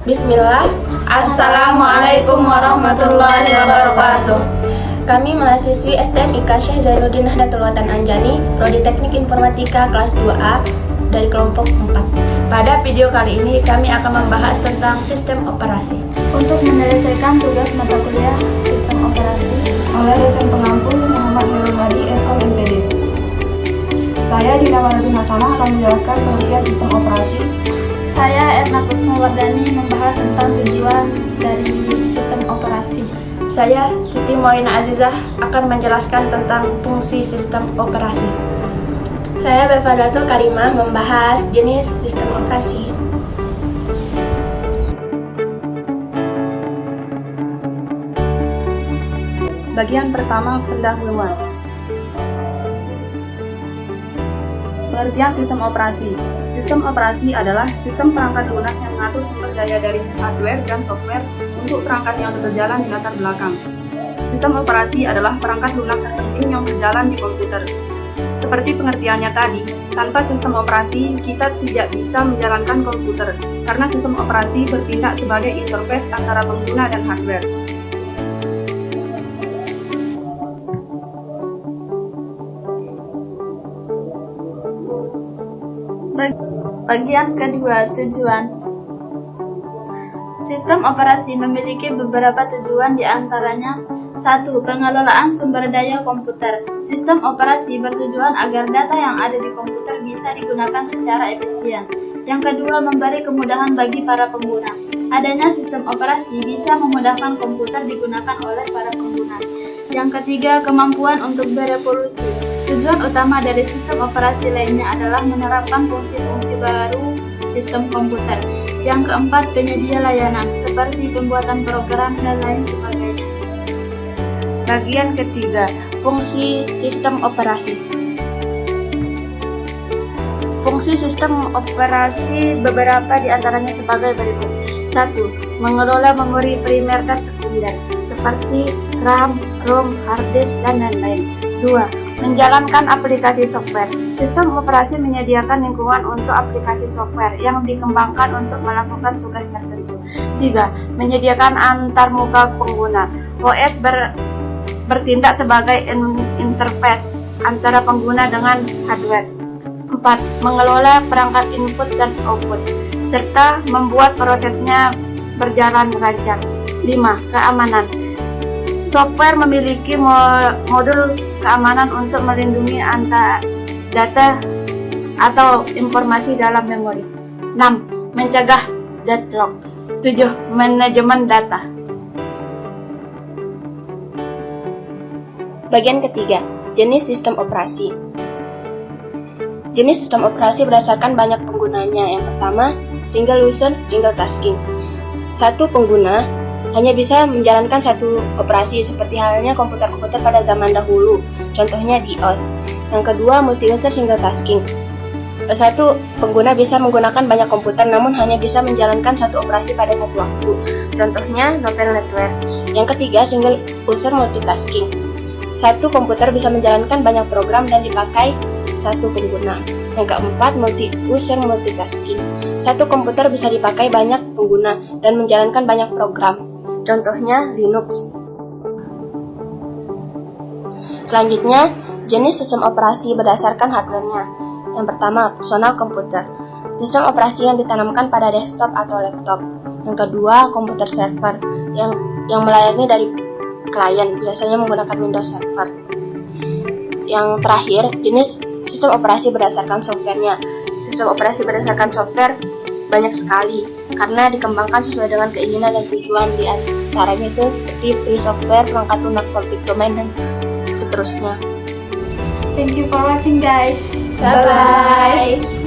Bismillah. Assalamualaikum warahmatullahi wabarakatuh. Kami mahasiswi STM IK Syekh Zainuddin Nahdlatul Watan Anjani, Prodi Teknik Informatika kelas 2A dari kelompok 4. Pada video kali ini kami akan membahas tentang sistem operasi. Untuk menyelesaikan tugas mata kuliah sistem operasi oleh dosen pengampu Muhammad Nurul Hadi, SKM MPD. Saya Dina Manatin Hasanah akan menjelaskan pengertian sistem operasi. Saya Erna Kusmawardani membahas tentang tujuan dari sistem operasi. Saya Siti Maulina Azizah akan menjelaskan tentang fungsi sistem operasi. Saya Befadatul Karimah membahas jenis sistem operasi. Bagian pertama, pendahuluan. Pengertian sistem operasi. Sistem operasi adalah sistem perangkat lunak yang mengatur sumber daya dari hardware dan software untuk perangkat yang berjalan di latar belakang. Sistem operasi adalah perangkat lunak terpenting yang berjalan di komputer. Seperti pengertiannya tadi, tanpa sistem operasi kita tidak bisa menjalankan komputer, karena sistem operasi bertindak sebagai interface antara pengguna dan hardware. Bagian kedua, tujuan. Sistem operasi memiliki beberapa tujuan, di antaranya 1. Pengelolaan sumber daya komputer. Sistem operasi bertujuan agar data yang ada di komputer bisa digunakan secara efisien. Yang kedua, memberi kemudahan bagi para pengguna. Adanya sistem operasi bisa memudahkan komputer digunakan oleh para pengguna. Yang ketiga, kemampuan untuk berevolusi. Tujuan utama dari sistem operasi lainnya adalah menerapkan fungsi-fungsi baru sistem komputer. Yang keempat, penyedia layanan seperti pembuatan program dan lain sebagainya. Bagian ketiga, fungsi sistem operasi. Fungsi sistem operasi beberapa di antaranya sebagai berikut. 1. Mengelola memori primer dan sekunder seperti RAM, ROM, hard disk, dan lain-lain. 2. Menjalankan aplikasi software. Sistem operasi menyediakan lingkungan untuk aplikasi software yang dikembangkan untuk melakukan tugas tertentu. 3. Menyediakan antarmuka pengguna. OS bertindak sebagai interface antara pengguna dengan hardware. 4. Mengelola perangkat input dan output, serta membuat prosesnya berjalan lancar. 5. Keamanan. Software memiliki modul keamanan untuk melindungi data atau informasi dalam memori. 6. Mencegah deadlock. 7. Manajemen data. Bagian ketiga, jenis sistem operasi. Jenis sistem operasi berdasarkan banyak penggunanya. Yang pertama, single user, single tasking. Satu pengguna hanya bisa menjalankan satu operasi, seperti halnya komputer-komputer pada zaman dahulu, contohnya DOS. Yang kedua, multi-user single tasking. Satu pengguna bisa menggunakan banyak komputer namun hanya bisa menjalankan satu operasi pada satu waktu, contohnya novel network. Yang ketiga, single user multitasking. Satu komputer bisa menjalankan banyak program dan dipakai satu pengguna. Yang keempat, multi-user multitasking. Satu komputer bisa dipakai banyak pengguna dan menjalankan banyak program, contohnya Linux. Selanjutnya, jenis sistem operasi berdasarkan hardware-nya. Yang pertama, personal komputer. Sistem operasi yang ditanamkan pada desktop atau laptop. Yang kedua, komputer server yang melayani dari klien, biasanya menggunakan Windows Server. Yang terakhir, jenis sistem operasi berdasarkan software-nya. Sistem operasi berdasarkan software banyak sekali karena dikembangkan sesuai dengan keinginan dan tujuan. Di antaranya itu seperti free software, perangkat lunak, public domain, dan seterusnya. Thank you for watching, guys. Bye-bye.